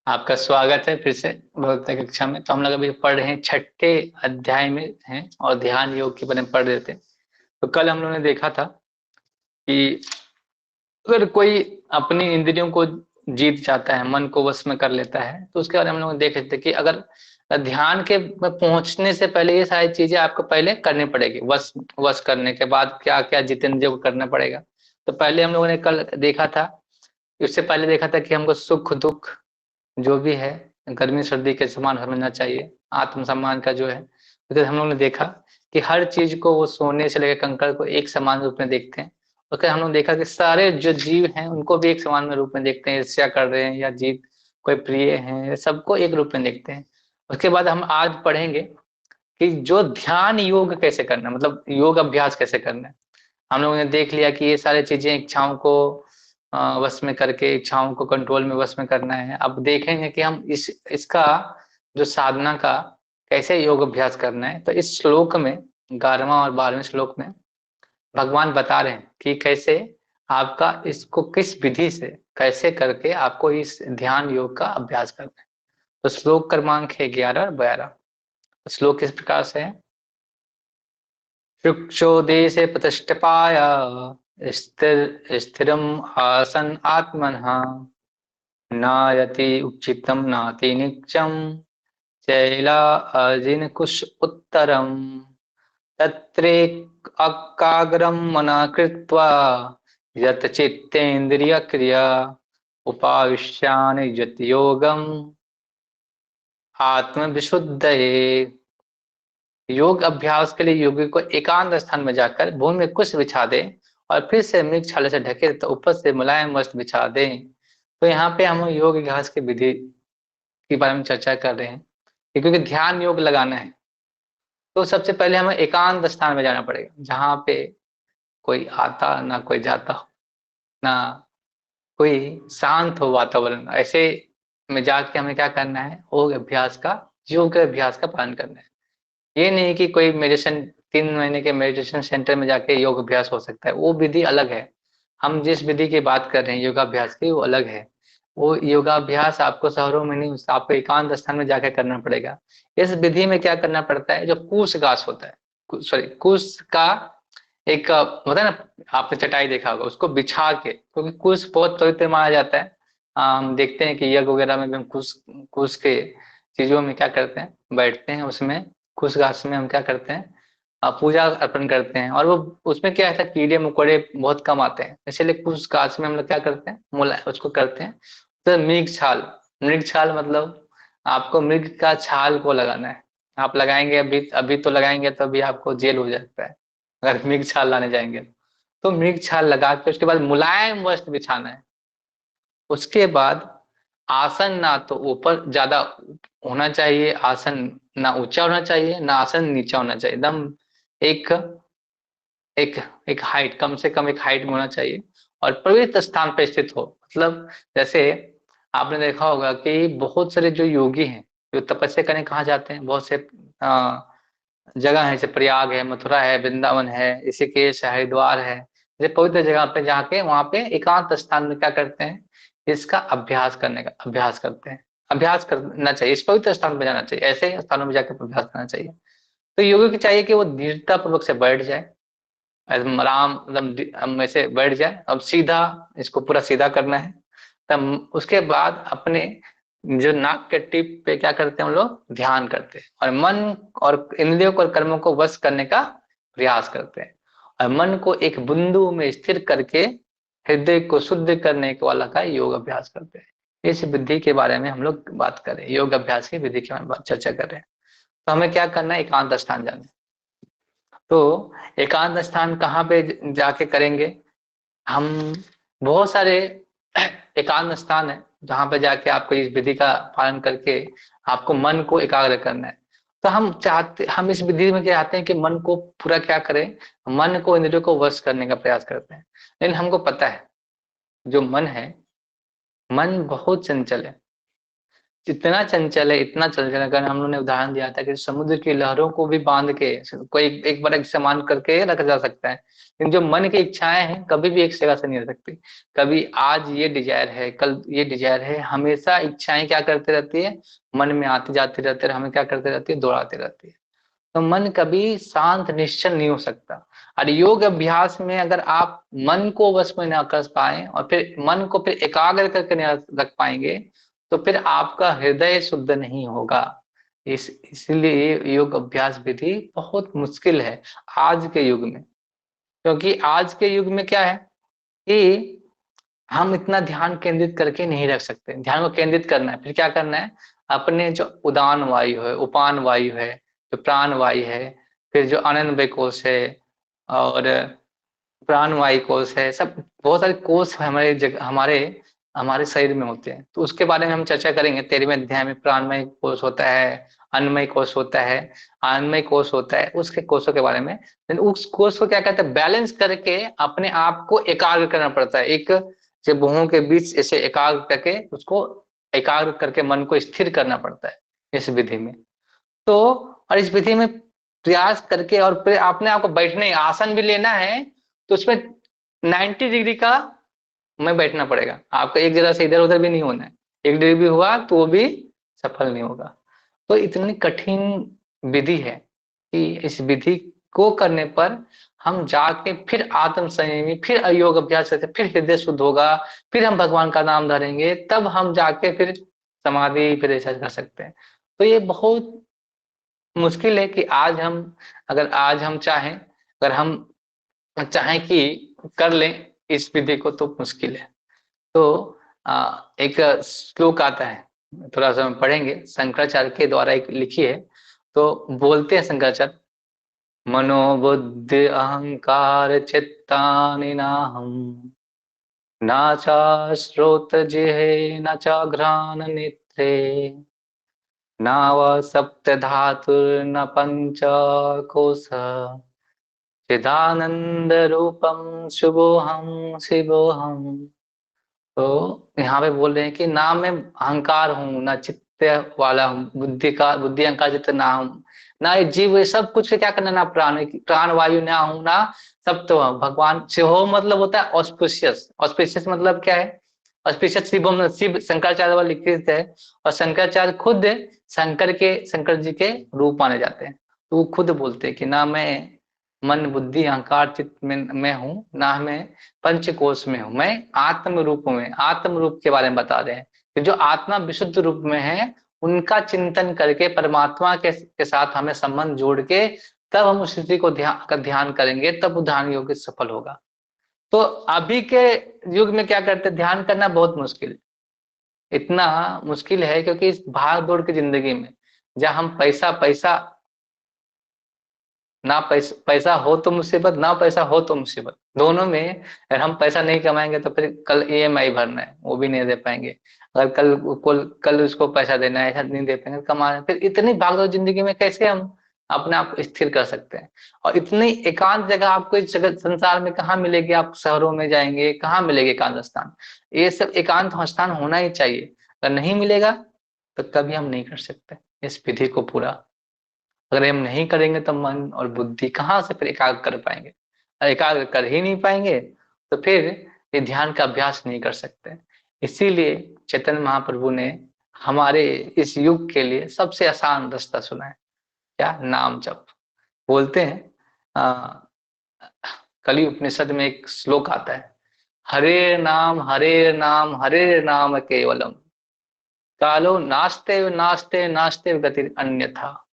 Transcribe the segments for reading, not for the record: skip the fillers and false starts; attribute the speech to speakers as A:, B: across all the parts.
A: आपका स्वागत है फिर से भगवत कक्षा में। तो हम लोग अभी पढ़ रहे हैं, छठे अध्याय में हैं और ध्यान योग के बारे में पढ़ रहे थे। तो कल हम लोगों ने देखा था कि अगर कोई अपनी इंद्रियों को जीत जाता है, मन को वश में कर लेता है, तो उसके बारे में हम लोग देख रहे थे कि अगर ध्यान के में पहुंचने से पहले ये सारी चीजें आपको पहले करनी पड़ेगी। वश वश करने के बाद क्या क्या जितेंद्रिय को करना पड़ेगा। तो पहले हम लोगों ने कल देखा था, इससे पहले देखा था कि हमको सुख दुख जो भी है गर्मी सर्दी के समान समझना चाहिए। आत्मसम्मान का जो है, तो हम लोग ने देखा कि हर चीज को वो सोने से लेकर कंकड़ को एक समान रूप में देखते हैं। उसके हम लोग देखा कि सारे जो जीव हैं उनको भी एक समान रूप में देखते हैं, ईर्ष्या कर रहे हैं या जीव कोई प्रिय है, सबको एक रूप में देखते हैं। उसके बाद हम आज पढ़ेंगे कि जो ध्यान योग कैसे करना, मतलब योग अभ्यास कैसे करना है। हम लोगों ने देख लिया कि ये सारी चीजें इच्छाओं को वश में करके इच्छाओं को कंट्रोल में वश में करना है। अब देखेंगे कि हम इसका जो साधना का कैसे योग अभ्यास करना है। तो इस श्लोक में 11वां और 12वें श्लोक में भगवान बता रहे हैं कि कैसे आपका इसको किस विधि से कैसे करके आपको इस ध्यान योग का अभ्यास करना है। तो श्लोक क्रमांक है 11 और 12। श्लोक इस प्रकार से है। शुक्षोदेशे प्रतिष्ठपाय स्थिरम आसन आत्मनः नायति उच्चितम नाति निच्चम शैला अर्जिन कुश उत्तरम तत्रेकाग्रम मना कृत्वा यत चित्तेन्द्रिय क्रिया उपाविश्यान यत योगम आत्म विशुद्धये। योग अभ्यास के लिए योगी को एकांत स्थान में जाकर भूमि में कुछ बिछा दे और फिर से मृग छाले से ढके तो ऊपर से मुलायम वस्त्र बिछा दे। तो यहाँ पे हम योग अभ्यास की विधि के बारे में चर्चा कर रहे हैं कि क्योंकि ध्यान योग लगाना है तो सबसे पहले हमें एकांत स्थान में जाना पड़ेगा, जहाँ पे कोई आता ना कोई जाता हो, ना कोई शांत हो वातावरण। ऐसे में जाके हमें क्या करना है, योग अभ्यास का पालन करना है। ये नहीं कि कोई मेडिटेशन 3 महीने के मेडिटेशन सेंटर में जाके योग अभ्यास हो सकता है, वो विधि अलग है। हम जिस विधि की बात कर रहे हैं योगाभ्यास की, वो अलग है। वो योगाभ्यास आपको शहरों में नहीं, आपको एकांत स्थान में जाकर करना पड़ेगा। इस विधि में क्या करना पड़ता है, जो कूश घास होता है, सॉरी कूश का एक होता है ना, आपने चटाई देखा होगा, उसको बिछा के, क्योंकि कुश बहुत पवित्र माना जाता है। हम देखते हैं कि यज्ञ वगैरह में भी हम कुश कुश के चीजों में क्या करते हैं, बैठते हैं उसमें, कुश घास में हम क्या करते हैं, पूजा अर्पण करते हैं। और वो उसमें क्या है, कीड़े मकोड़े बहुत कम आते हैं, इसलिए कुश घास में हम लोग क्या करते हैं, मुला उसको करते हैं। तो मृग छाल मतलब आपको मृग का छाल को लगाना है। आप लगाएंगे, अभी अभी तो लगाएंगे तो अभी आपको जेल हो जाता है अगर मृग छाल लाने जाएंगे। तो मृग छाल लगा के उसके बाद मुलायम वस्त्र बिछाना है। उसके बाद आसन ना तो ऊपर ज्यादा होना चाहिए, आसन ना ऊंचा होना चाहिए, ना आसन नीचा होना चाहिए। एकदम एक एक एक हाइट, कम से कम एक हाइट में होना चाहिए और पवित्र स्थान पर स्थित हो। मतलब जैसे आपने देखा होगा कि बहुत सारे जो योगी हैं जो तपस्या करने कहाँ जाते हैं, बहुत से जगह है, जैसे प्रयाग है, मथुरा है, वृंदावन है, ऋषिकेश है, हरिद्वार है, जैसे पवित्र जगह पे जाके वहां पे एकांत स्थान में क्या करते हैं, इसका अभ्यास करने का अभ्यास करते हैं। अभ्यास करना चाहिए, इस पवित्र स्थान पे जाना चाहिए, ऐसे स्थानों में जाकर अभ्यास करना चाहिए। तो योगी को चाहिए कि वो दृढ़ता पूर्वक से बैठ जाए, एकदम आराम, एकदम ऐसे बैठ जाए। अब सीधा इसको पूरा सीधा करना है। तब उसके बाद अपने जो नाक के टिप पे क्या करते हैं हम लोग, ध्यान करते हैं और मन और इंद्रियों को और कर्मों को वश करने का प्रयास करते हैं। और मन को एक बिंदु में स्थिर करके हृदय को शुद्ध करने के वाला का योग अभ्यास करते हैं। इस विधि के बारे में हम लोग बात करें, योग अभ्यास की विधि के बारे में चर्चा कर रहे हैं। तो हमें क्या करना है, एकांत स्थान जाना है। तो एकांत स्थान कहाँ पे जाके करेंगे हम, बहुत सारे एकांत स्थान है जहाँ पे जाके आपको इस विधि का पालन करके आपको मन को एकाग्र करना है। तो हम इस विधि में क्या चाहते हैं कि मन को पूरा क्या करें, मन को इंद्रियों को वश करने का प्रयास करते हैं। लेकिन हमको पता है जो मन है, मन बहुत चंचल है। इतना चंचल है, इतना चंचल है। हम लोगों ने उदाहरण दिया था कि समुद्र की लहरों को भी बांध के कोई एक बार एक समान करके रखा जा सकता है, लेकिन जो मन की इच्छाएं हैं कभी भी एक जगह से नहीं रह सकती। कभी आज ये डिजायर है, कल ये डिजायर है, हमेशा इच्छाएं क्या करती रहती है, मन में आती जाती रहती है, हमें क्या करती रहती है, दौड़ाती रहती है। तो मन कभी शांत निश्चल नहीं हो सकता। और योग अभ्यास में अगर आप मन को वश में न कर पाए और फिर मन को फिर एकाग्र करके नहीं रख पाएंगे, तो फिर आपका हृदय शुद्ध नहीं होगा। इसलिए योग अभ्यास विधि बहुत मुश्किल है आज के युग में। क्योंकि आज के युग में क्या है कि हम इतना ध्यान केंद्रित करके नहीं रख सकते। ध्यान को केंद्रित करना है, फिर क्या करना है, अपने जो उदान वायु है, उपान वायु है, जो प्राण वायु है, फिर जो आनंद कोश है और प्राण वायु कोश है, सब बहुत सारे कोश हमारे जगह हमारे हमारे शरीर में होते हैं। तो उसके बारे में हम चर्चा करेंगे। 13वें अध्याय में प्राणमय कोश होता है, अन्नमय कोश होता है, आनंदमय कोश होता है, उसके कोशों के बारे में। लेकिन उस कोश को क्या कहते हैं, बैलेंस करके अपने आप को एकाग्र करना पड़ता है। एक जब भुवों के बीच ऐसे एकाग्र करके उसको एकाग्र करके मन को स्थिर करना पड़ता है इस विधि में। तो और इस विधि में प्रयास करके और फिर आपने आपको बैठने आसन भी लेना है, तो उसमें 90 डिग्री का में बैठना पड़ेगा। आपको एक जगह से इधर उधर भी नहीं होना है। एक डिग्री भी हुआ तो वो भी सफल नहीं होगा। तो इतनी कठिन विधि है कि इस विधि को करने पर हम जाके फिर आत्म संयमी, फिर योग अभ्यास करके फिर हृदय शुद्ध होगा, फिर हम भगवान का नाम धरेंगे, तब हम जाके फिर समाधि फिर ऐसा कर सकते हैं। तो ये बहुत मुश्किल है कि आज हम चाहें, अगर हम चाहें कि कर लें इस विधि को, तो मुश्किल है। तो एक श्लोक आता है, थोड़ा सा हम पढ़ेंगे, शंकराचार्य के द्वारा एक लिखी है। तो बोलते हैं शंकराचार्य, मनोबुद्धि अहंकार चित्तानि नाहम, नाचा श्रोत जिहे न च घ्राण नेत्रे, नाव सप्त धातु न पंच कोश, चिदानंद रूपम शुभोहम शिवोहम। तो यहाँ पे बोल रहे हैं कि ना मैं अहंकार हूँ, ना चित्त वाला हूँ, बुद्धि अहंकार चित्त ना हूँ, ना ये जीव, ये सब कुछ क्या करना, ना प्राण प्राण वायु ना हूँ, ना सप्त भगवान शिव मतलब होता है ऑस्पिशियस। ऑस्पिशियस मतलब क्या है, ऑस्पिशियस शिवम, शिव शंकराचार्य वाला लिखित है। और शंकराचार्य खुद शंकर जी के रूप माने जाते हैं। तो वो खुद बोलते हैं कि ना मैं मन बुद्धि अहंकार चित्त में हूँ, ना मैं पंचकोश में हूं, मैं आत्म रूप में, आत्म रूप के बारे में बता रहे हैं कि जो आत्मा विशुद्ध रूप में है, उनका चिंतन करके परमात्मा के साथ हमें संबंध जोड़ के तब हम उस स्थिति को ध्यान करेंगे, तब वो ध्यान योग सफल होगा। तो अभी के युग में क्या करते हैं, ध्यान करना बहुत मुश्किल, इतना मुश्किल है क्योंकि इस भाग दौड़ की जिंदगी में जहाँ हम पैसा पैसा, ना पैसा हो तो मुसीबत, ना पैसा हो तो मुसीबत, दोनों में अगर हम पैसा नहीं कमाएंगे तो फिर कल ईएमआई भरना है, वो भी नहीं दे पाएंगे। अगर कल उसको पैसा देना है, ऐसा नहीं दे पाएंगे, कमाना, फिर इतनी भागदौड़ जिंदगी में कैसे हम अपने आप को स्थिर कर सकते हैं। और इतनी एकांत जगह आपको इस जगत संसार में कहाँ मिलेगी, आप शहरों में जाएंगे कहाँ मिलेगी एकांत स्थान। ये सब एकांत स्थान होना ही चाहिए। अगर नहीं मिलेगा तो कभी हम नहीं कर सकते इस विधि को पूरा। अगर हम नहीं करेंगे तो मन और बुद्धि कहाँ से फिर एकाग्र कर पाएंगे, और एकाग्र कर ही नहीं पाएंगे तो फिर ये ध्यान का अभ्यास नहीं कर सकते। इसीलिए चैतन्य महाप्रभु ने हमारे इस युग के लिए सबसे आसान रास्ता सुना है, क्या, नाम जप। बोलते हैं कली उपनिषद में एक श्लोक आता है, हरे नाम हरे नाम केवलम, कालो नास्ते नास्ते नास्ते गति अन्यथा।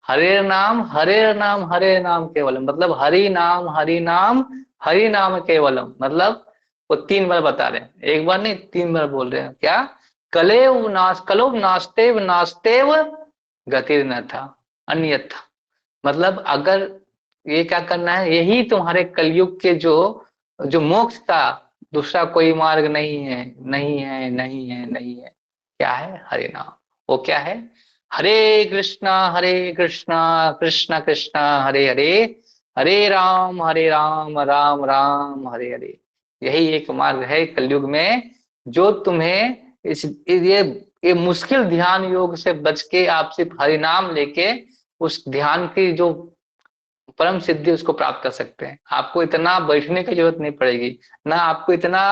A: हरे नाम हरे नाम केवलम, मतलब हरि नाम केवलम, मतलब वो 3 बार बता रहे हैं, एक बार नहीं 3 बार बोल रहे हैं। क्या, कलो नास्तेव नास्तेव गति न था अन्यथा, मतलब अगर ये क्या करना है, यही तुम्हारे कलयुग के जो जो मोक्ष का दूसरा कोई मार्ग नहीं है, नहीं है, नहीं है, नहीं है। क्या है, हरे नाम। वो क्या है, हरे कृष्णा कृष्ण कृष्ण हरे हरे, हरे राम राम राम हरे हरे। यही एक मार्ग है कलयुग में जो तुम्हें ये मुश्किल ध्यान योग से बच के आप सिर्फ हरिनाम लेके उस ध्यान की जो परम सिद्धि उसको प्राप्त कर सकते हैं। आपको इतना बैठने की जरूरत नहीं पड़ेगी, ना आपको इतना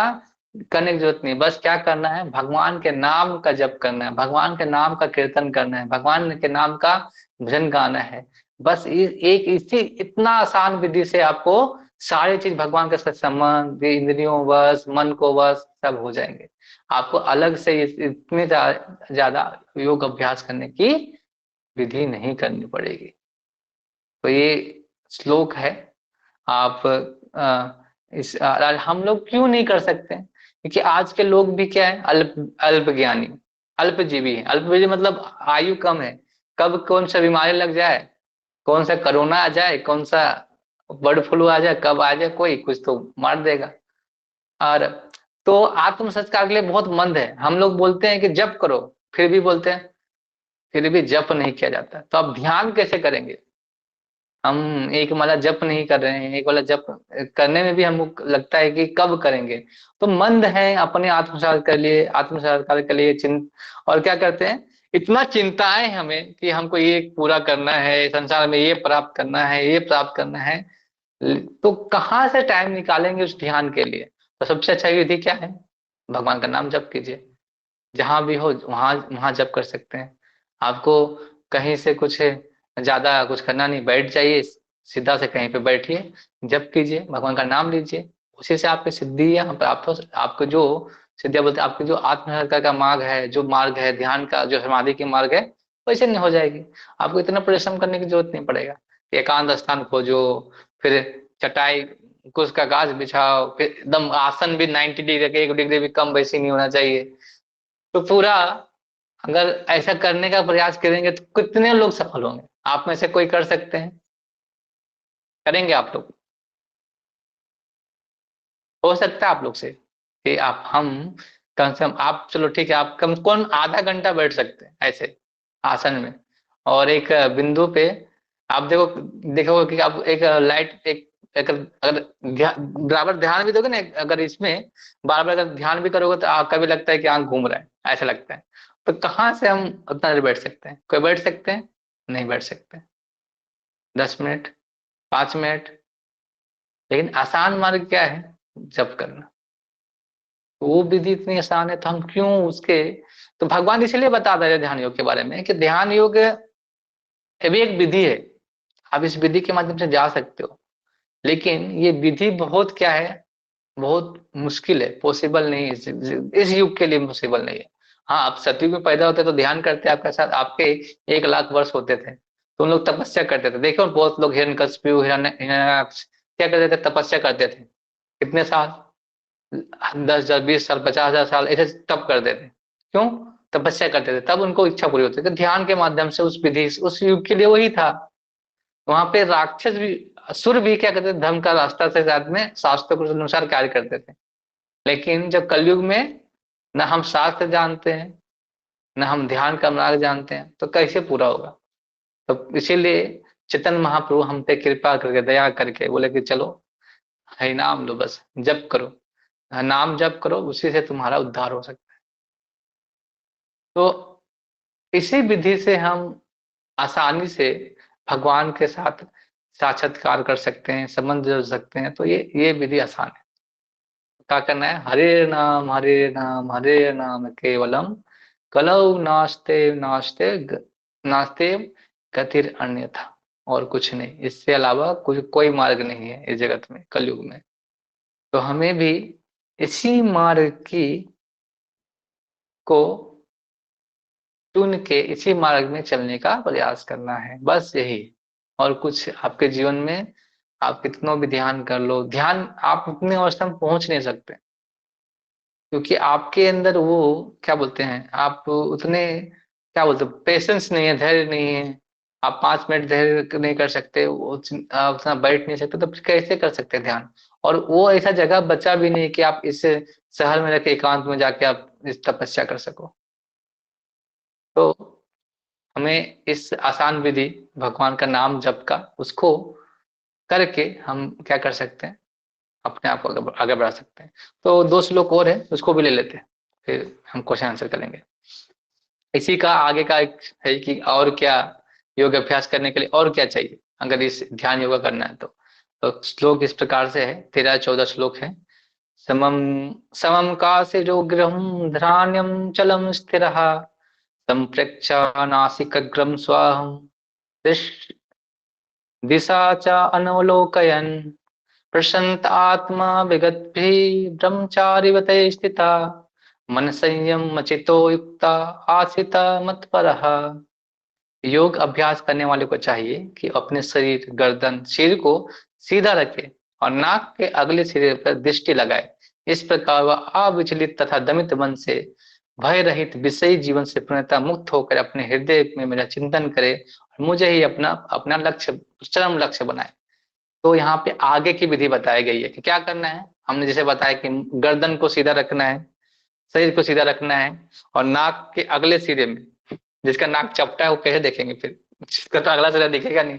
A: करने की जरूरत नहीं। बस क्या करना है, भगवान के नाम का जप करना है, भगवान के नाम का कीर्तन करना है, भगवान के नाम का भजन गाना है। बस एक इसी इतना आसान विधि से आपको सारी चीज भगवान के साथ संबंध, इंद्रियों वश, मन को वश सब हो जाएंगे। आपको अलग से इतने ज्यादा योग अभ्यास करने की विधि नहीं करनी पड़ेगी। तो ये श्लोक है। आप हम लोग क्यों नहीं कर सकते? क्योंकि आज के लोग भी क्या है, अल्प ज्ञानी, अल्पजीवी है। अल्पजीवी मतलब आयु कम है। कब कौन सा बीमारी लग जाए, कौन सा कोरोना आ जाए, कौन सा बर्ड फ्लू आ जाए, कब आ जाए, कोई कुछ तो मार देगा। और तो आत्म संस्कार के लिए बहुत मंद है। हम लोग बोलते हैं कि जप करो, फिर भी बोलते हैं, फिर भी जप नहीं किया जाता। तो आप ध्यान कैसे करेंगे? हम एक वाला जप नहीं कर रहे हैं, एक वाला जप करने में भी हमको लगता है कि कब करेंगे। तो मंद है अपने आत्म साक्षात्कार के लिए चिंत और क्या करते हैं, इतना चिंताएं हमें कि हमको ये पूरा करना है, संसार में ये प्राप्त करना है, ये प्राप्त करना है। तो कहाँ से टाइम निकालेंगे उस ध्यान के लिए? तो सबसे अच्छा विधि क्या है, भगवान का नाम जप कीजिए। जहां भी हो वहां वहां जप कर सकते हैं। आपको कहीं से कुछ ज्यादा कुछ करना नहीं, बैठ जाइए, सीधा से कहीं पे बैठिए, जप कीजिए, भगवान का नाम लीजिए। उसी से आपकी सिद्धियां प्राप्त हो। आपको जो सिद्धियां बोलते हैं, आपके जो आत्महत्या का मार्ग है, जो मार्ग है ध्यान का, जो समाधि की मार्ग है, वैसे नहीं हो जाएगी। आपको इतना परिश्रम करने की जरूरत नहीं पड़ेगा। एकांत स्थान खोजो, फिर चटाई कुछ का गाछ बिछाओ, फिर एकदम आसन भी 90 डिग्री का, 1 डिग्री भी कम वैसे नहीं होना चाहिए। तो पूरा अगर ऐसा करने का प्रयास करेंगे तो कितने लोग सफल होंगे? आप में से कोई कर सकते हैं? करेंगे आप लोग? हो सकता है आप लोग से कि आप हम कम से कम, आप चलो ठीक है, आप कम कौन आधा घंटा बैठ सकते हैं ऐसे आसन में। और एक बिंदु पे आप देखोगे कि आप एक लाइट एक अगर बराबर ध्यान भी दोगे ना, अगर इसमें बार बार अगर ध्यान भी करोगे तो कभी लगता है कि आंख घूम रहा है, ऐसा लगता है। तो कहाँ से हम उतना देर बैठ सकते हैं? कोई बैठ सकते हैं? नहीं बैठ सकते। 10 मिनट, 5 मिनट। लेकिन आसान मार्ग क्या है, जप करना। वो विधि इतनी आसान है तो हम क्यों उसके, तो भगवान इसलिए बता रहे हैं ध्यान योग के बारे में कि ध्यान योग ये भी एक विधि है। आप इस विधि के माध्यम से जा सकते हो, लेकिन ये विधि बहुत क्या है, बहुत मुश्किल है, पॉसिबल नहीं है। इस युग के लिए पॉसिबल नहीं है। हाँ, आप सतयुग में पैदा होते तो ध्यान करते, आपके साथ आपके 1 लाख वर्ष होते थे तो उन लोग तपस्या करते थे। देखो बहुत लोग हिरण्यकशिपु, हिरण्याक्ष क्या करते थे, तपस्या करते थे। कितने साल, 10,000, 20 साल, 50,000 साल ऐसे तप करते थे। क्यों? तपस्या करते थे, तब उनको इच्छा पूरी होती थी। तो ध्यान के माध्यम से उस विधि, उस युग के लिए वही था। वहां पे राक्षस भी, असुर भी क्या करते थे, धर्म का रास्ता से साथ में शास्त्रों के अनुसार कार्य करते थे। लेकिन जब कलयुग में न हम शास्त्र जानते हैं, न हम ध्यान का मार्ग जानते हैं, तो कैसे पूरा होगा? तो इसीलिए चेतन महाप्रभु हम पे कृपा करके, दया करके बोले कि चलो हरि नाम लो, बस जप करो, नाम जप करो, उसी से तुम्हारा उद्धार हो सकता है। तो इसी विधि से हम आसानी से भगवान के साथ साक्षात्कार कर सकते हैं, संबंध जोड़ सकते हैं। तो ये विधि आसान है। क्या करना है, हरे नाम हरे नाम केवलम, कलौ नास्ते नास्ते नास्ते गतिर अन्यथा। और कुछ नहीं, इससे अलावा कुछ कोई मार्ग नहीं है इस जगत में, कलयुग में। तो हमें भी इसी मार्ग की को चुन के इसी मार्ग में चलने का प्रयास करना है, बस यही। और कुछ आपके जीवन में आप कितनों भी ध्यान कर लो, ध्यान आप उतने अवस्था में पहुंच नहीं सकते, क्योंकि आपके अंदर वो क्या बोलते हैं, आप उतने क्या बोलते हैं, पेशेंस नहीं है, धैर्य नहीं है। आप 5 मिनट धैर्य नहीं कर सकते, आप उतना बैठ नहीं सकते, तो फिर कैसे कर सकते हैं ध्यान? और वो ऐसा जगह बचा भी नहीं कि आप इस शहर में रह एकांत में जाके आप इस तपस्या कर सको। तो हमें इस आसान विधि, भगवान का नाम जप का, उसको करके हम क्या कर सकते हैं, अपने आप को आगे बढ़ा सकते हैं। तो 2 श्लोक और है, उसको भी ले लेते हैं, फिर हम क्वेश्चन आंसर करेंगे। इसी का आगे का एक है कि और क्या योग अभ्यास करने के लिए और क्या चाहिए अगर इस ध्यान योगा करना है तो श्लोक इस प्रकार से है, 13-14 श्लोक है। समम समम काशिरोग्रहं ध्यानम चलम स्थिरः संप्रेक्ष्य नासिकग्रं स्वाहं दिशा च अनवलोकयन् प्रशांत आत्मा विगतभिः ब्रह्मचारिवते स्थिता मन संयम चितो युक्ता आसिता मत्परः। योग अभ्यास करने वाले को चाहिए कि अपने शरीर गर्दन सिर को सीधा रखे और नाक के अगले सिरे पर दृष्टि लगाए। इस प्रकार वह अविचलित तथा दमित मन से भय रहित विषयी जीवन से पूर्णतः मुक्त होकर अपने हृदय में मेरा चिंतन करे और मुझे ही अपना अपना लक्ष्य चरम लक्ष्य बनाए। तो यहाँ पे आगे की विधि बताई गई है कि क्या करना है। हमने जैसे बताया कि गर्दन को सीधा रखना है, शरीर को सीधा रखना है और नाक के अगले सिरे में, जिसका नाक चपटा है वो कैसे देखेंगे फिर, जिसका तो अगला सिरा दिखेगा नहीं।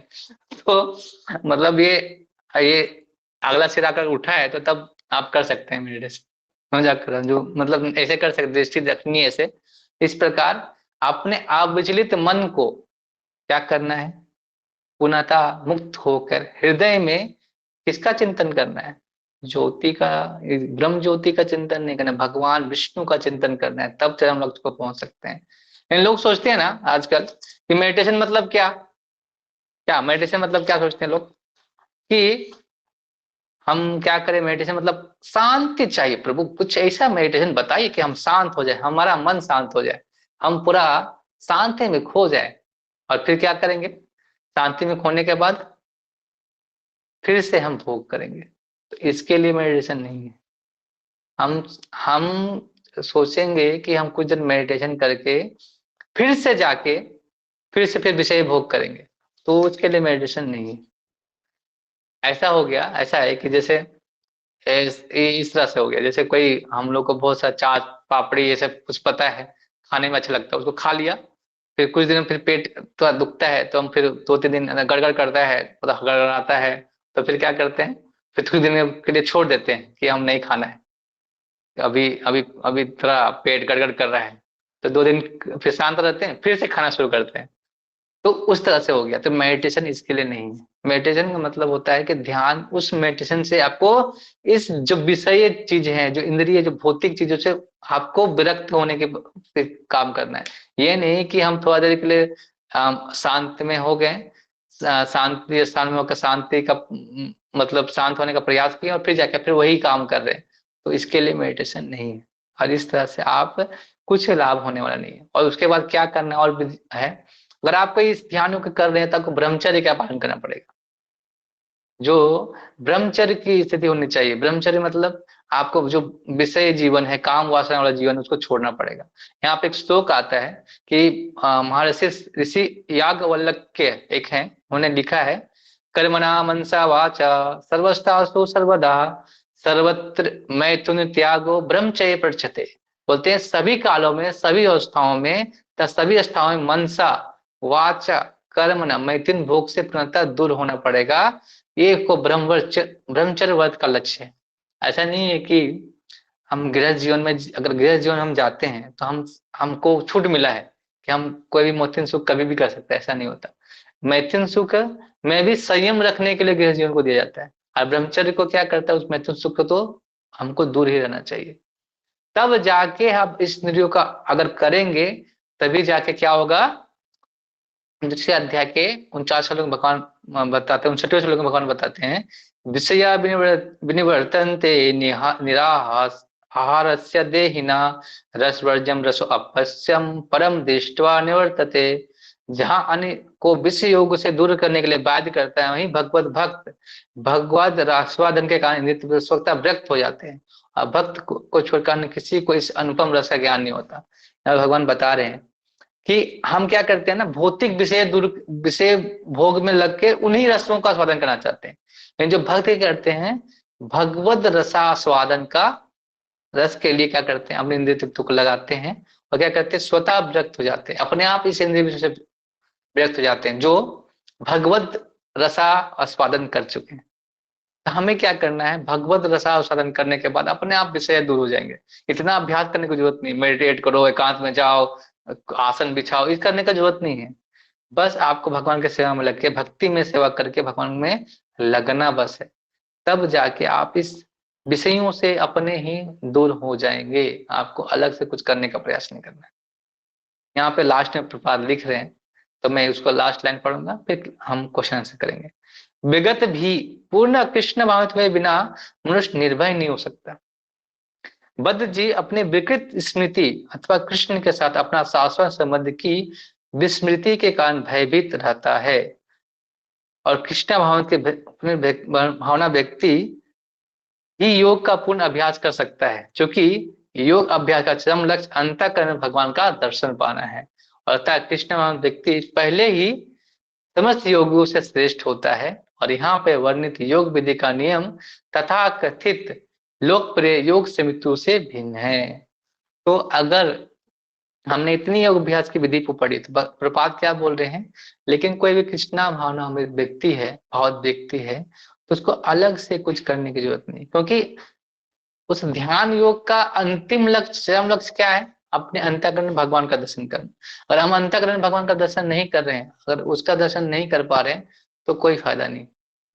A: तो मतलब ये अगला सिरा अगर उठा है तो तब आप कर सकते हैं मेडिटेशन, समझ कर जो मतलब ऐसे कर सकते, दृष्टि रखनी है ऐसे। इस प्रकार अपने अविचलित मन को क्या करना है, पूर्णतः मुक्त होकर हृदय में किसका चिंतन करना है, ज्योति का, ब्रह्म ज्योति का चिंतन नहीं करना, भगवान विष्णु का चिंतन करना है, तब चरम लक्ष्य को पहुंच सकते हैं। इन लोग सोचते हैं ना आजकल कि मेडिटेशन मतलब क्या, क्या मेडिटेशन मतलब क्या सोचते हैं लोग कि हम क्या करें, मेडिटेशन मतलब शांति चाहिए, प्रभु कुछ ऐसा मेडिटेशन बताइए कि हम शांत हो जाए, हमारा मन शांत हो जाए, हम पूरा शांति में खो जाए। और फिर क्या करेंगे, शांति में खोने के बाद फिर से हम भोग करेंगे। तो इसके लिए मेडिटेशन नहीं है। हम सोचेंगे कि हम कुछ दिन मेडिटेशन करके फिर से विषय भोग करेंगे, तो उसके लिए मेडिटेशन नहीं है। ऐसा हो गया, ऐसा है कि जैसे इस तरह से हो गया, जैसे कोई हम लोग को बहुत सा चाट पापड़ी ये सब कुछ पता है, खाने में अच्छा लगता है, उसको खा लिया, फिर कुछ दिन फिर पेट थोड़ा दुखता है तो हम फिर 2-3 दिन गड़गड़ करता है, थोड़ा गड़गड़ाता है, तो फिर क्या करते हैं, फिर कुछ दिन के लिए छोड़ देते हैं कि हम नहीं खाना है, अभी अभी अभी थोड़ा पेट गड़गड़ कर रहा है, तो 2 दिन फिर शांत रहते हैं, फिर से खाना शुरू करते हैं। तो उस तरह से हो गया। तो मेडिटेशन इसके लिए नहीं है। मेडिटेशन का मतलब होता है कि ध्यान, उस मेडिटेशन से आपको इस जो विषय चीज है, जो इंद्रिय, जो भौतिक चीजों से आपको विरक्त होने के काम करना है। ये नहीं कि हम थोड़ा देर के लिए शांत में हो गए, शांति स्थान में होकर शांति का मतलब शांत होने का प्रयास किए और फिर जाकर फिर वही काम कर रहे हैं, तो इसके लिए मेडिटेशन नहीं है। और इस तरह से आप कुछ लाभ होने वाला नहीं है। और उसके बाद क्या करना और है, अगर आपको इस ध्यान योग कर रहे हैं तो आपको ब्रह्मचर्य का पालन करना पड़ेगा। जो ब्रह्मचर्य की स्थिति होनी चाहिए, ब्रह्मचर्य मतलब आपको जो विषय जीवन है, काम वासना वाला जीवन, उसको छोड़ना पड़ेगा। यहाँ पे एक श्लोक आता है कि महर्षि ऋषि याज्ञवल्क्य एक है, उन्होंने लिखा है, कर्मणा मनसा वाचा सर्वस्तासु सर्वदा सर्वत्र मैथुन त्यागो ब्रह्मचर्य पृच्छते। बोलते हैं सभी कालों में, सभी अवस्थाओं में तथा सभी अवस्थाओं में मनसा वाचा कर्म न मैथुन भोग से पूर्णतः दूर होना पड़ेगा। ये को ब्रह्मचर्य व्रत का लक्ष्य है। ऐसा नहीं है कि हम गृहस्थ जीवन में, अगर गृहस्थ जीवन हम जाते हैं तो हमको छूट मिला है कि हम कोई भी मैथुन सुख कभी भी कर सकते हैं, ऐसा नहीं होता। मैथुन सुख में भी संयम रखने के लिए गृहस्थ जीवन को दिया जाता है, और ब्रह्मचर्य को क्या करता है, उस मैथुन सुख को तो हमको दूर ही रहना चाहिए। तब जाके आप इस इंद्रियों का अगर करेंगे, तभी जाके क्या होगा, दूसरे अध्याय के 49 श्लोक में भगवान बताते हैं, 59वें श्लोक में भगवान बताते हैं, विषया विनिवर्तन्ते निराहास आहारस्य देहिना रसवर्जम रसो अपश्यम परम दृष्ट्वा निवर्तते। जहां अन्य को विषय योग से दूर करने के लिए बाध्य करता है, वहीं भगवत भक्त भगवत रसास्वादन के कारण नित्य स्वतः व्यक्त हो जाते हैं। और भक्त को छोड़कर किसी को इस अनुपम रस का ज्ञान नहीं होता। भगवान बता रहे हैं कि हम क्या करते हैं ना, भौतिक विषय भोग में लग के उन्हीं रसों का स्वादन करना चाहते हैं। लेकिन जो भक्त क्या करते हैं, भगवत रसास्वादन का रस के लिए क्या करते हैं, अपने इंद्रिय तत्व को लगाते हैं और क्या करते हैं, स्वतः व्यक्त हो जाते हैं, अपने आप इस इंद्रिय विषय से व्यक्त हो जाते हैं, जो भगवत रसा आस्वादन कर चुके हैं। तो हमें क्या करना है, भगवत रसा आस्वादन करने के बाद अपने आप विषय दूर हो जाएंगे। इतना अभ्यास करने की जरूरत नहीं, मेडिटेट करो, एकांत में जाओ, आसन बिछाओ, ये करने का जरूरत नहीं है। बस आपको भगवान की सेवा में लग के, भक्ति में सेवा करके भगवान में लगना बस है। तब जाके आप इस विषयों से अपने ही दूर हो जाएंगे। आपको अलग से कुछ करने का प्रयास नहीं करना है। यहाँ पे लास्ट में प्रपात लिख रहे हैं, तो मैं उसको लास्ट लाइन पढ़ूंगा, फिर हम क्वेश्चन आंसर करेंगे। विगत भी पूर्ण कृष्ण भावित हुए बिना मनुष्य निर्भय नहीं हो सकता। बद्ध जी अपने विकृत स्मृति अथवा कृष्ण के साथ अपना शाश्वत संबंध की विस्मृति के कारण भयभीत रहता है। और कृष्ण भावना व्यक्ति ही योग का पूर्ण अभ्यास कर सकता है, क्योंकि योग अभ्यास का चरम लक्ष्य अंतःकरण में भगवान का दर्शन पाना है। और अर्थात कृष्ण भावना व्यक्ति पहले ही समस्त योगियों से श्रेष्ठ होता है। और यहाँ पे वर्णित योग विधि का नियम तथा कथित लोकप्रिय योग समितियों से भिन्न है। तो अगर हमने इतनी योग अभ्यास की विधि को पढ़ी, तो प्रपात क्या बोल रहे हैं, लेकिन कोई भी कृष्णा भावना में व्यक्ति है, भाव व्यक्ति है, तो उसको अलग से कुछ करने की जरूरत नहीं, क्योंकि उस ध्यान योग का अंतिम लक्ष्य, चरम लक्ष्य क्या है, अपने अंतःकरण में भगवान का दर्शन करना। और हम अंतःकरण में भगवान का दर्शन नहीं कर रहे हैं, अगर उसका दर्शन नहीं कर पा रहे हैं, तो कोई फायदा नहीं।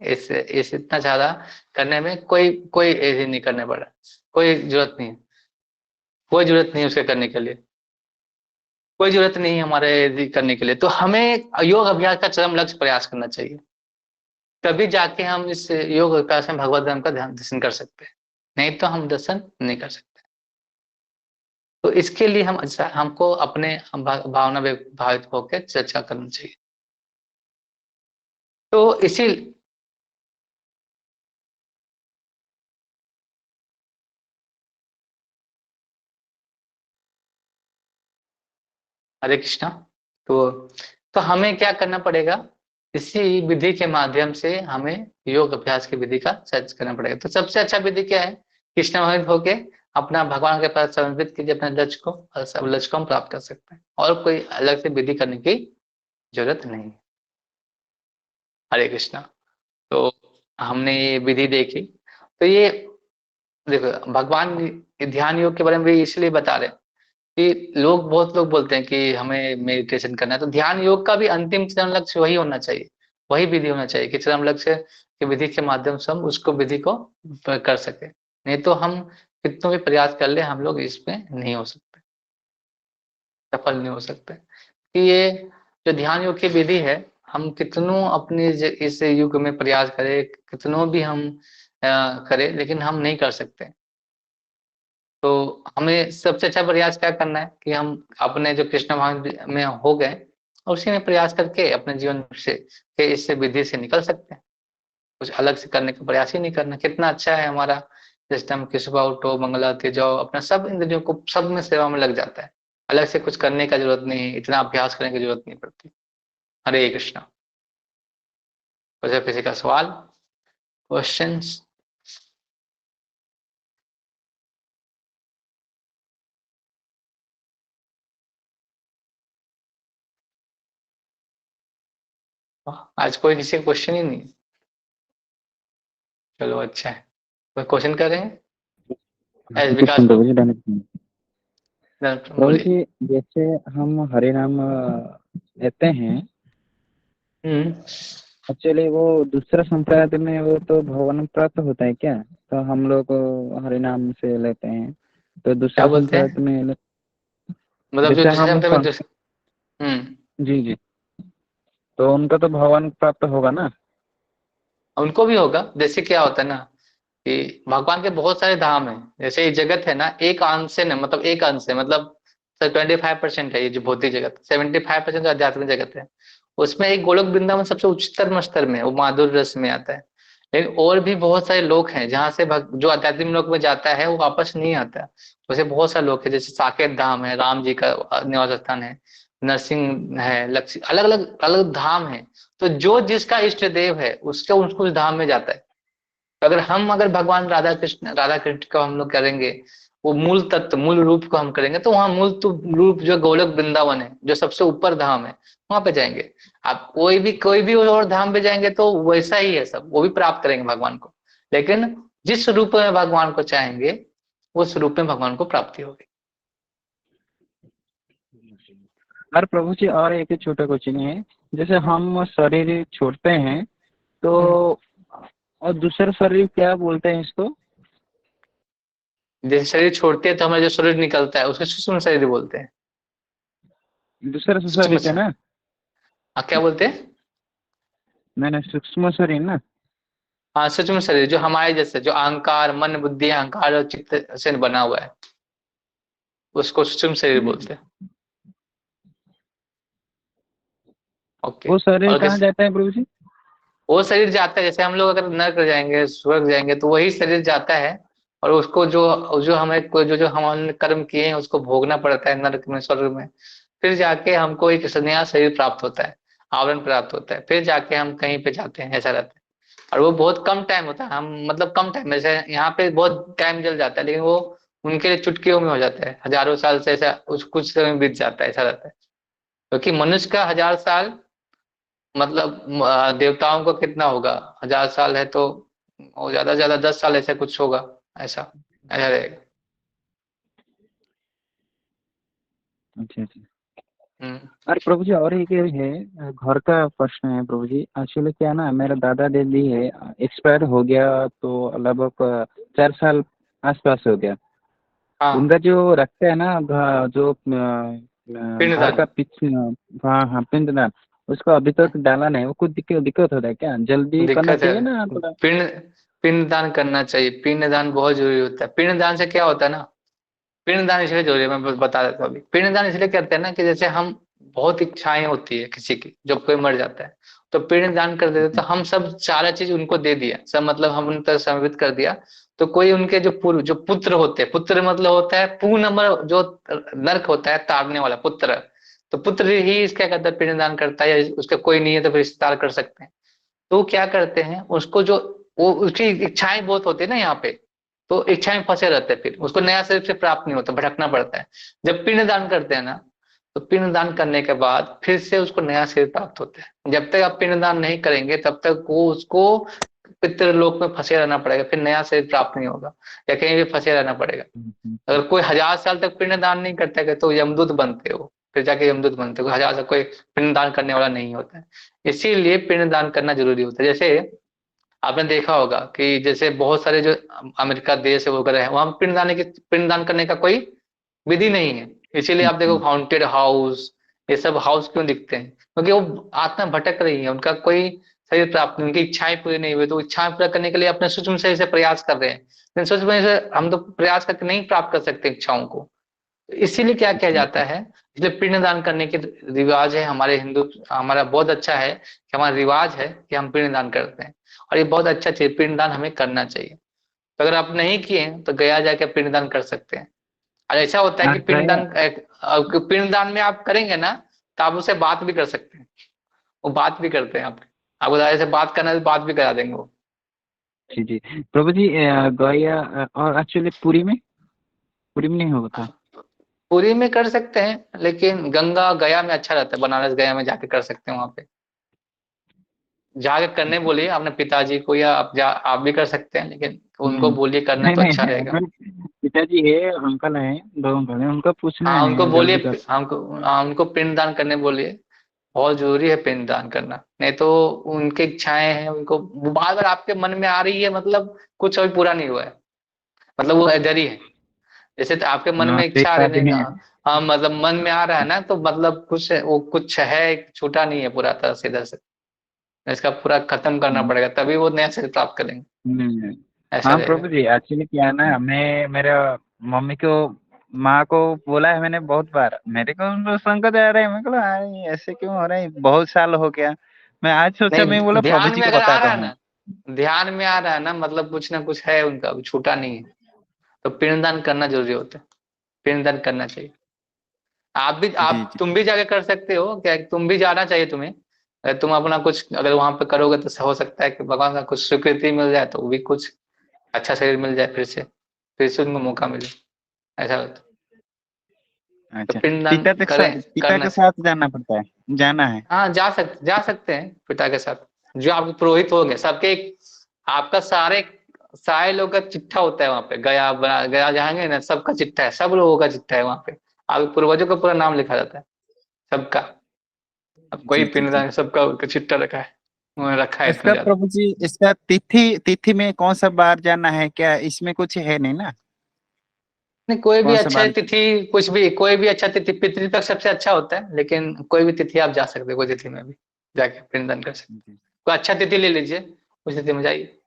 A: इस इतना ज्यादा करने में कोई कोई ऐसे नहीं करने पड़ रहा, कोई जरूरत नहीं है, कोई जरूरत नहीं उसके करने के लिए, कोई जरूरत नहीं है हमारे करने के लिए। तो हमें योग अभ्यास का चरम लक्ष्य प्रयास करना चाहिए, तभी जाके हम इस योग अभ्यास में भगवत धाम का ध्यान दर्शन कर सकते हैं, नहीं तो हम दर्शन नहीं कर सकते। तो इसके लिए हमको अपने भावना भावित होकर चर्चा करनी चाहिए। तो इसी हरे कृष्णा। तो हमें क्या करना पड़ेगा, इसी विधि के माध्यम से हमें योग अभ्यास की विधि का सर्च करना पड़ेगा। तो सबसे अच्छा विधि क्या है, कृष्ण भावित होके अपना भगवान के पास समर्पित कीजिए अपने लक्ष्य को, और सब लक्ष्य को हम प्राप्त कर सकते हैं, और कोई अलग से विधि करने की जरूरत नहीं है। हरे कृष्णा। तो हमने ये विधि देखी, तो ये देखो भगवान ध्यान योग के बारे में भी इसलिए बता रहे हैं कि बहुत लोग बोलते हैं कि हमें मेडिटेशन करना है, तो ध्यान योग का भी अंतिम चरम लक्ष्य वही होना चाहिए, वही विधि होना चाहिए कि चरम लक्ष्य की विधि के माध्यम से हम उसको विधि को कर सके। नहीं तो हम कितनों भी प्रयास कर ले, हम लोग इसमें नहीं हो सकते, सफल नहीं हो सकते। कि ये जो ध्यान योग की विधि है, हम कितनों अपने इस युग में प्रयास करें, कितनों भी हम करें, लेकिन हम नहीं कर सकते। तो हमें सबसे अच्छा प्रयास क्या करना है कि हम अपने जो कृष्ण भाव में हो गए, उसी में प्रयास करके अपने जीवन से के इससे विधि से निकल सकते हैं। कुछ अलग से करने का प्रयास ही नहीं करना। कितना अच्छा है हमारा सिस्टम कि सुबह उठो, मंगल आरती जाओ, अपना सब इंद्रियों को सब में सेवा में लग जाता है, अलग से कुछ करने का जरूरत नहीं है, इतना अभ्यास करने की जरूरत नहीं पड़ती। हरे कृष्णा। वैसे किसी का सवाल, क्वेश्चंस? आज कोई किसी का क्वेश्चन ही नहीं? चलो अच्छा है। कोई क्वेश्चन कर रहे हैं? एस विकास
B: प्रभु जी, प्रभु
A: बोलिए।
B: जी, जैसे हम हरे नाम लेते हैं,
A: हम्म।
B: एक्चुअली वो दूसरा संप्रदाय में वो तो भगवान प्राप्त होता है क्या? तो हम लोग हरे नाम से लेते हैं, तो
A: क्या
B: दूसरा
A: बोलते हैं,
B: संप्रदाय में
A: मतलब जो
B: जैसे
A: दूसरे
B: हम
A: शब्द में हम्म,
B: जी जी, तो उनका तो भगवान प्राप्त होगा ना?
A: उनको भी होगा। जैसे क्या होता है ना कि भगवान के बहुत सारे धाम हैं, जैसे ये जगत है ना, एक अंश है ना, मतलब एक अंश है, मतलब 25% है ये जो भौतिक जगत, 75% आध्यात्मिक जगत है। उसमें एक गोलोक वृंदावन सबसे उच्चतम स्तर में है, वो माधुर्य रस में आता है। लेकिन और भी बहुत सारे लोग हैं जहाँ से जो आध्यात्मिक लोक में जाता है वो वापस नहीं आता। वैसे बहुत सारे लोग हैं, जैसे साकेत धाम है, राम जी का निवास स्थान है, नरसिंह है, लक्ष्मी, अलग अलग अलग धाम है। तो जो जिसका इष्ट देव है उसके उसको उस धाम में जाता है। तो अगर भगवान राधा कृष्ण को हम लोग करेंगे, वो मूल तत्व मूल रूप को हम करेंगे, तो वहाँ मूल तो रूप जो गोलक वृंदावन है, जो सबसे ऊपर धाम है, वहां पे जाएंगे। आप कोई भी और धाम पे जाएंगे तो वैसा ही है सब, वो भी प्राप्त करेंगे भगवान को। लेकिन जिस रूप में भगवान को चाहेंगे, उस रूप में भगवान को प्राप्ति होगी।
B: और प्रभु जी और एक छोटा क्वेश्चन है, जैसे हम शरीर छोड़ते हैं तो और दूसरा शरीर क्या बोलते हैं इसको?
A: जैसे शरीर छोड़ते हैं तो हमारा जो शरीर निकलता है उसको सूक्ष्म शरीर बोलते हैं।
B: दूसरा
A: सूक्ष्म
B: शरीर है
A: शरीर।
B: ना?
A: हाँ, क्या बोलते हैं?
B: मैंने सूक्ष्म शरीर ना।
A: हाँ, सूक्ष्म शरीर जो हमारे जैसे जो अहंकार, मन, बुद्धि, अहंकार और चित्त से बना हुआ है उसको सूक्ष्म शरीर बोलते हैं। ओके।
B: वो शरीर
A: और
B: कहाँ
A: किस
B: जाता है प्रभु जी?
A: वो शरीर जाता है, जैसे हम लोग अगर नर्क जाएंगे, स्वर्ग जाएंगे, तो वही शरीर जाता है। और उसको जो जो हमें जो जो हमने कर्म किए हैं उसको भोगना पड़ता है नर्क में, स्वर्ग में। फिर जाके हमको एक नया शरीर प्राप्त होता है, आवरण प्राप्त होता है, फिर जाके हम कहीं पे जाते हैं, ऐसा रहता है। और वो बहुत कम टाइम होता है, हम मतलब कम टाइम, जैसे यहाँ पे बहुत टाइम जल जाता है, लेकिन वो उनके लिए चुटकियों में हो जाता है, हजारों साल से ऐसा उस कुछ समय बीत जाता है, ऐसा रहता है। क्योंकि मनुष्य का 1000 साल मतलब देवताओं को कितना होगा? 1000 साल है तो वो ज्यादा से ज्यादा 10 साल ऐसा कुछ होगा, ऐसा ऐसा रहेगा।
B: अच्छा अच्छा।
A: हम्म।
B: अरे प्रभु जी और एक है, घर का प्रश्न है प्रभु जी। एक्चुअली क्या ना, मेरा दादा दादी है, एक्सपायर हो गया तो लगभग 4 साल आसपास हो गया।
A: हाँ,
B: उनका जो रखते हैं ना जो घर
A: पिंडदान।
B: का पीछे, हाँ हाँ पिंडदान, उसको अभी तक डाला नहीं। वो कुछ दिक्कत दिक्कत होता है क्या? जल्दी करना
A: दिक्कत है।
B: चाहिए ना थोड़ा?
A: पिंड पिंडदान करना चाहिए, पिंडदान बहुत जरूरी होता है। पिंडदान से क्या होता है ना, पिंडदान इसलिए जरूरी है, मैं बस बता देता हूँ अभी। पिंडदान इसलिए करते हैं ना कि जैसे हम बहुत इच्छाएं होती है किसी की, जब कोई मर जाता है तो पिंडदान कर देते, तो हम सब सारा चीज उनको दे दिया, सब मतलब हम उन तक समर्पित कर दिया। तो कोई उनके जो पूर्व जो पुत्र होते हैं, पुत्र मतलब होता है पूर्ण नंबर जो नर्क होता है ताड़ने वाला पुत्र। तो पुत्र ही इसका कहता है पिंडदान करता है, या उसका कोई नहीं है तो फिर रिश्तेदार कर सकते हैं। तो वो क्या करते हैं उसको, जो वो उसकी इच्छाएं बहुत होती है ना यहाँ पे, तो इच्छा में फंसे रहते हैं, फिर उसको नया शरीर से प्राप्त नहीं होता, भटकना पड़ता है। जब पिंड दान करते हैं ना, तो पिंड दान करने के बाद फिर से उसको नया शरीर प्राप्त होता है। जब तक आप पिंड दान नहीं करेंगे तब तक वो उसको पितृलोक में फंसे रहना पड़ेगा, फिर नया शरीर प्राप्त नहीं होगा, या कहीं भी फंसे रहना पड़ेगा। अगर कोई 1000 साल तक पिंड दान नहीं करता है तो यमदूत बनते हो, फिर जाके यमदूत बनते हो। 1000 साल कोई पिंड दान करने वाला नहीं होता है। इसीलिए पिंड दान करना जरूरी होता है। जैसे आपने देखा होगा कि जैसे बहुत सारे जो अमेरिका देश है वगैरह है, वहां पिंडदान करने का कोई विधि नहीं है। इसीलिए आप देखो हॉन्टेड हाउस, ये सब हाउस क्यों दिखते हैं? क्योंकि वो आत्मा भटक रही है, उनका कोई शरीर प्राप्त नहीं, उनकी इच्छाएं पूरी नहीं हुई, तो इच्छाएं पूरा करने के लिए अपने सूक्ष्म शरीर से प्रयास कर रहे हैं, लेकिन सूक्ष्म शरीर से हम तो प्रयास करके नहीं प्राप्त कर सकते इच्छाओं को। तो इसीलिए क्या किया जाता है, इसलिए पिंडदान करने के रिवाज है हमारे हिंदू, हमारा बहुत अच्छा है कि हमारा रिवाज है कि हम पिंडदान करते हैं। और ये बहुत अच्छा चीज, पिंडदान हमें करना चाहिए। तो अगर आप नहीं किए तो गया जाके पिंडदान कर सकते हैं। और ऐसा होता है
B: हाँ
A: कि
B: गया।
A: पिंडदान में आप करेंगे ना, तो आप उससे बात भी कर सकते हैं। वो बात भी करते हैं आपको ऐसे बात करना है तो बात भी करा देंगे वो।
B: जी जी प्रभु जी, गया और एक्चुअली पुरी में नहीं होता।
A: पुरी में कर सकते हैं, लेकिन गंगा गया में अच्छा रहता है, बनारस गया में जाके कर सकते हैं वहां पे। जाके करने बोलिए अपने पिताजी को, या आप भी कर सकते हैं, लेकिन उनको बोलिए करना
B: नहीं
A: तो
B: नहीं
A: अच्छा रहेगा।
B: मेरे पिताजी है, अंकल है, दो अंकल है, उनका पूछना
A: हाँ, उनको
B: है
A: बोलिए,
B: जल्दी कर।
A: उनको पिंडदान करने बोलिए। बहुत जरूरी है पिंडदान करना, नहीं तो उनकी इच्छाएं हैं, उनको बार बार आपके मन में आ रही है, मतलब कुछ अभी पूरा नहीं हुआ है, मतलब वो इधर ही है। जैसे तो आपके मन
B: हाँ
A: में
B: तो एक
A: इच्छा रहने
B: शादी
A: का,
B: में।
A: हाँ मतलब मन में आ रहा है ना, तो मतलब वो कुछ है, छूटा नहीं है पूरा तरह से इधर से। इसका पूरा खत्म करना पड़ेगा, तभी वो नया शरीर प्राप्त करेंगे।
B: हम्म,
A: ऐसा
B: हाँ
A: रहेगा।
B: प्रभु जी एक्चुअली क्या है ना, मैं मेरा मम्मी को, माँ को बोला है मैंने बहुत बार, मेरे को तो संकट आ रहा है। मैं बोला अरे ऐसे क्यों हो रहा है, बहुत साल हो गया। मैं आज सोचा, मैं बोला
A: नहीं,
B: प्रभु
A: ध्यान
B: जी
A: में
B: को
A: अगर आ
B: बताता
A: रहा है
B: हूँ।
A: ना, ध्यान में आ रहा है ना, मतलब कुछ ना कुछ है उनका, अभी छूटा नहीं है। तो पिंडदान करना जरूरी होता है, पिंडदान करना चाहिए।
B: जी
A: आप
B: जी।
A: तुम भी जाके कर सकते हो क्या, तुम भी जाना चाहिए तुम्हें। अगर तुम अपना कुछ अगर वहां पे करोगे तो हो सकता है कि भगवान का कुछ स्वीकृति मिल जाए, तो वो भी कुछ अच्छा शरीर मिल जाए, फिर से उनको मौका मिले, ऐसा होता है। तो
B: अच्छा,
A: पिंडदान करें,
B: पिता
A: करना
B: के
A: चाहिए।
B: साथ जाना पड़ता है, जाना है।
A: हाँ, जा सकते हैं पिता के साथ। जो आपके पुरोहित होंगे सबके आपका सारे लोग का चिट्ठा होता है वहां पे, गया जाएंगे ना, सबका चिट्ठा है, सब लोगों का चिट्ठा है वहां पे। आपके पूर्वजों का पूरा नाम लिखा जाता है, सबका। अब कोई
B: जी जी जी।
A: पिंडदान, सबका चिट्ठा रखा है, उन्होंने रखा है इतना
B: इसका
A: ज्यादा।
B: प्रभु जी, इसका तिथि तिथि में कौन सा बार जाना है क्या, इसमें कुछ है नहीं ना?
A: नहीं, कोई भी
B: कौन सा
A: अच्छा
B: बार?
A: तिथि, कुछ भी, कोई भी अच्छा तिथि पितृ तक सबसे अच्छा होता है, लेकिन कोई भी तिथि आप जा सकते हो, कोई तिथि में भी जाके पिंडदान कर सकते।
B: जी
A: कोई अच्छा तिथि ले लीजिए, उस तिथि में जाइए।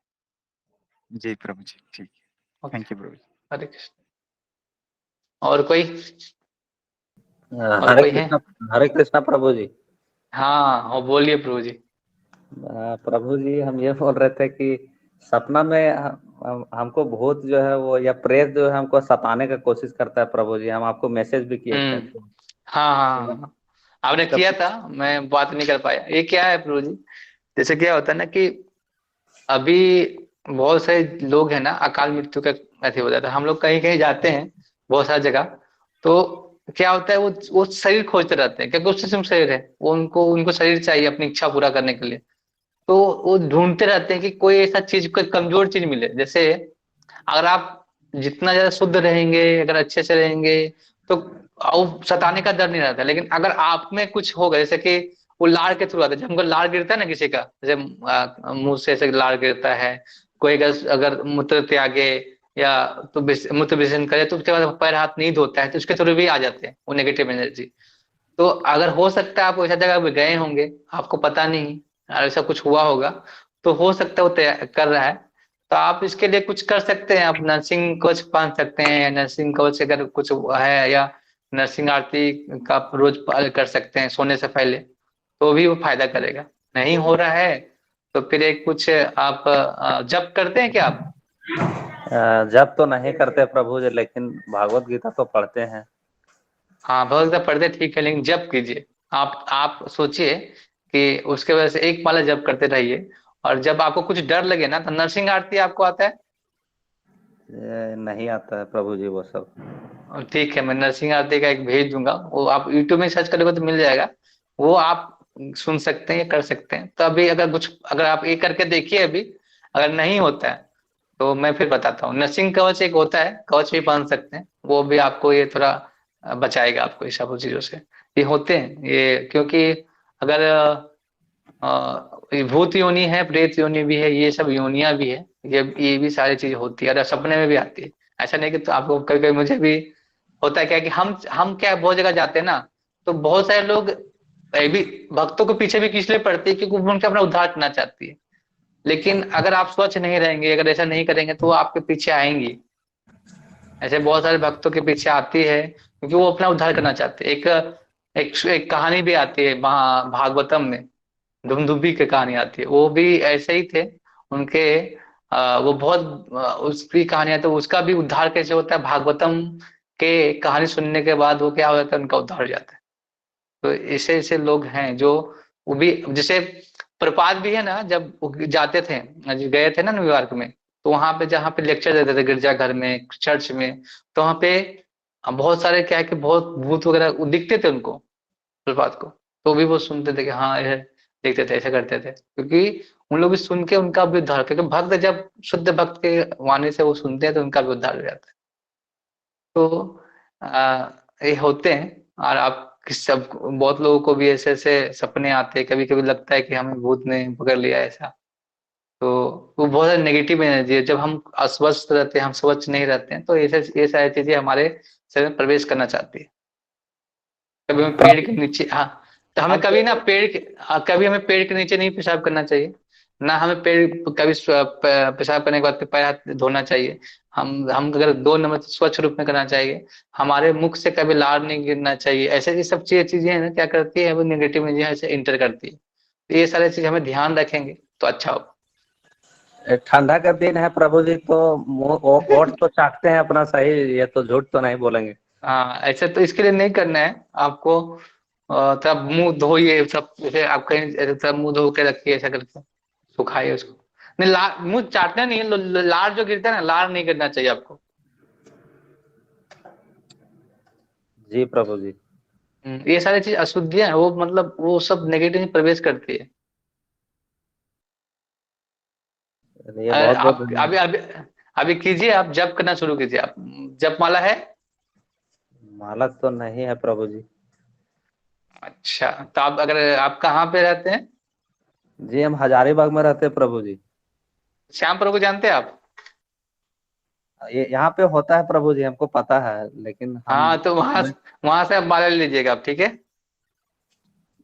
B: जी प्रभु जी, ठीक है।
A: ओके।
B: थैंक यू प्रभु जी।
A: हरे कृष्ण। और कोई, और
C: हरे
A: कोई है?
C: कृष्णा। हरे कृष्णा प्रभु जी।
A: हाँ, और बोलिए प्रभु जी।
C: प्रभु जी, हम ये बोल रहे थे कि सपना में हमको भूत जो है वो या प्रेत जो है हमको सताने का कोशिश करता है प्रभु जी। हम आपको मैसेज भी किए थे तो
A: हाँ हाँ हाँ, आपने
C: इसका
A: किया था, मैं बात नहीं कर पाया। ये क्या है प्रभु जी, जैसे क्या होता है ना कि अभी बहुत सारे लोग हैं ना, अकाल मृत्यु का अथी हो जाता है। हम लोग कहीं कहीं जाते हैं, बहुत सारी जगह, तो क्या होता है, वो शरीर खोजते रहते हैं, क्योंकि उससे शरीर है, वो उनको उनको शरीर चाहिए अपनी इच्छा पूरा करने के लिए। तो वो ढूंढते रहते हैं कि कोई ऐसा चीज, कोई कमजोर चीज मिले। जैसे अगर आप जितना ज्यादा शुद्ध रहेंगे, अगर अच्छे से रहेंगे, तो वो सताने का डर नहीं रहता। लेकिन अगर आप में कुछ होगा, जैसे कि वो लार के थ्रू आता है, जब हमको लार गिरता है ना किसी का, जैसे मुंह से ऐसे लार गिरता है, कोई अगर अगर मूत्र त्यागे या तो मूत्र विसर्जन करे, तो उसके बाद पैर हाथ नहीं धोता है, तो उसके थ्रू भी आ जाते हैं वो नेगेटिव एनर्जी। तो अगर हो सकता है आप ऐसा जगह पे गए होंगे, आपको पता नहीं, और ऐसा कुछ हुआ होगा, तो हो सकता है वो कर रहा है। तो आप इसके लिए कुछ कर सकते हैं, आप नर्सिंग कवच बांध सकते हैं, या नर्सिंग कवच अगर कुछ है, या नर्सिंग आरती का रोज पालन कर सकते हैं सोने से पहले, तो भी वो फायदा करेगा। नहीं हो रहा है तो फिर एक कुछ आप जप करते हैं क्या आप?
C: जब तो नहीं करते प्रभु जी, लेकिन भागवत गीता तो पढ़ते हैं।
A: हाँ, भगवत गीता पढ़ते ठीक है, लेकिन जप कीजिए। आप सोचिए कि उसके वजह से एक माला जप करते रहिए। और जब आपको कुछ डर लगे ना, तो नरसिंह आरती आपको आता है?
C: नहीं आता है प्रभु जी वो सब।
A: और ठीक है, मैं नरसिंह आरती का एक भेज दूंगा, वो आप यूट्यूब में सर्च करोगे तो मिल जाएगा। वो आप सुन सकते हैं या कर सकते हैं। तो अभी अगर कुछ, अगर आप ये करके देखिए अभी, अगर नहीं होता है तो मैं फिर बताता हूँ। नरसिंह कवच एक होता है, कवच भी पहन सकते हैं, वो भी आपको ये थोड़ा बचाएगा आपको इस सब चीजों से। ये होते हैं ये, क्योंकि अगर ये भूत योनि है, प्रेत योनि भी है, ये सब योनियां भी है, ये भी सारी चीज होती है, और सपने में भी आती है। ऐसा नहीं कि, तो आपको कभी कभी मुझे भी होता है क्या कि हम क्या बहुत जगह जाते हैं ना, तो बहुत सारे लोग ये भी भक्तों के पीछे भी किस लिए पड़ते हैं, क्योंकि वो उनका अपना उद्धार करना चाहती है। लेकिन अगर आप स्वच्छ नहीं रहेंगे, अगर ऐसा नहीं करेंगे, तो वो आपके पीछे आएंगी। ऐसे बहुत सारे भक्तों के पीछे आती है, क्योंकि वो अपना उद्धार करना चाहते हैं। एक कहानी भी आती है भागवतम में, धुमधुबी की कहानी आती है, वो भी ऐसे ही थे उनके। वो बहुत उसकी कहानी है, तो उसका भी उद्धार कैसे होता है, भागवतम के कहानी सुनने के बाद वो क्या हो जाता है, उनका उद्धार हो जाता है। तो ऐसे ऐसे लोग हैं जो, वो भी जैसे प्रपात भी है ना, जब वो जाते थे, गए थे ना न्यूयॉर्क में, तो वहां पे जहाँ पे लेक्चर देते थे गिरजाघर में, चर्च में, तो वहां पे बहुत सारे क्या है कि बहुत भूत वगैरह वो दिखते थे उनको, प्रभात को। तो भी वो सुनते थे कि हाँ ये देखते थे, ऐसा करते थे, क्योंकि उन लोग भी सुन के उनका भी उद्धार, क्योंकि भक्त जब शुद्ध भक्त के वाणी से वो सुनते हैं, तो उनका भी उद्धार हो जाता है। तो ये होते हैं। और आप सब बहुत लोगों को भी ऐसे ऐसे सपने आते हैं, कभी कभी लगता है कि हमें भूत ने पकड़ लिया ऐसा। तो वो बहुत नेगेटिव एनर्जी है। जब हम अस्वस्थ रहते हैं, हम स्वच्छ नहीं रहते हैं, तो ऐसे ये सारी चीजें हमारे शरीर में प्रवेश करना चाहती है। कभी हमें पेड़ के नीचे, हाँ, तो हमें कभी ना कभी हमें पेड़ के नीचे नहीं पेशाब करना चाहिए। ना हमें पेड़ कभी पेशाब करने के बाद पैर हाथ धोना चाहिए। हम अगर 2 नंबर स्वच्छ रूप में करना चाहिए। हमारे मुख से कभी लार नहीं गिरना चाहिए। ऐसे ये सब चीजें हैं ना, क्या करती है, वो निगेटिव एनर्जी ऐसे इंटर करती है। तो ये सारी चीज हमें ध्यान रखेंगे तो अच्छा होगा।
C: ठंडा का दिन है प्रभु जी, तो ओट तो चाटते हैं अपना, सही? ये तो झूठ तो नहीं बोलेंगे?
A: हाँ, ऐसे तो इसके लिए नहीं करना है आपको। तब मुंह धोइए सब, जैसे आप कहीं ऐसे तब मुंह धो के रखिए, ऐसा करके सुखाइए उसको। नहीं, लार मुंह चाटना नहीं है, लार जो गिरता है ना, लार नहीं गिरना चाहिए आपको।
C: जी प्रभु जी।
A: ये सारी चीज अशुद्धियां हैं, वो मतलब वो सब नेगेटिव में प्रवेश करती है।
C: ये बहुत बहुत
A: आप अभी अभी अभी कीजिए, आप जप करना शुरू कीजिए। आप जप माला है?
C: मालक तो नहीं है प्रभु जी।
A: अच्छा, तो आप कहाँ पे रहते हैं?
C: जी हम हजारीबाग में रहते हैं प्रभु जी।
A: श्याम प्रभु को जानते हैं आप?
C: ये यहाँ पे होता है प्रभु जी, हमको पता है, लेकिन हम
A: हाँ, तो वहां से आप माला ले लीजिएगा आप, ठीक है।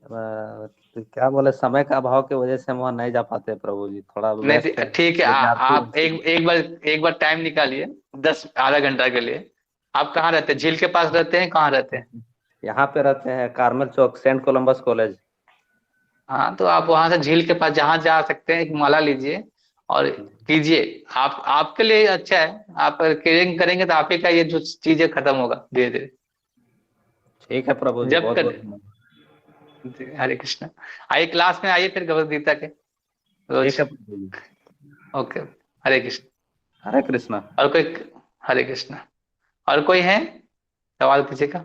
C: तो क्या बोले, समय का अभाव की वजह से हम वहाँ नहीं जा पाते प्रभु जी, थोड़ा
A: नहीं
C: व्यस्त है,
A: ठीक है,
C: विद्यार्थी
A: आप एक बार टाइम निकालिए, आधा घंटा के लिए। आप कहाँ रहते हैं? झील के पास रहते हैं, कहाँ रहते हैं?
C: यहाँ पे रहते हैं कार्मल चौक, सेंट कोलम्बस कॉलेज।
A: हाँ, तो आप वहां से झील के पास जहां जा सकते हैं एक माला लीजिए और कीजिए। आपके लिए अच्छा है, आप केयरिंग करेंगे तो आप ही का ये जो चीजें खत्म होगा धीरे धीरे।
C: ठीक है प्रभु जी,
A: जब
C: बहुत
A: कर
C: बहुत धन्यवाद।
A: हरे कृष्णा। आइए क्लास में आइए फिर भगवद गीता के रोज।
C: ठीक है प्रभु जी।
A: ओके। हरे कृष्ण।
C: हरे कृष्णा।
A: और कोई? हरे कृष्णा। और कोई है सवाल किसी का?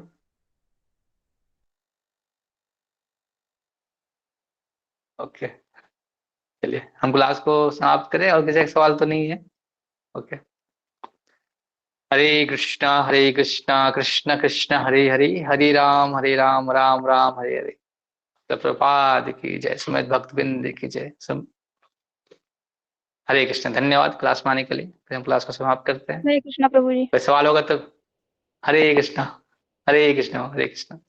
A: ओके, चलिए हम क्लास को समाप्त करें, और किसी का सवाल तो नहीं है? ओके। हरे कृष्णा कृष्ण कृष्ण हरे हरे, हरे राम राम राम हरे हरे। तो प्रपाद की जय, सुमित भक्त बिंद की जय। हरे कृष्ण। धन्यवाद क्लास में आने के लिए। फिर हम क्लास को समाप्त करते हैं।
D: हरे कृष्णा प्रभु जी।
A: कोई सवाल होगा तो हरे कृष्णा, हरे कृष्णा, हरे कृष्णा।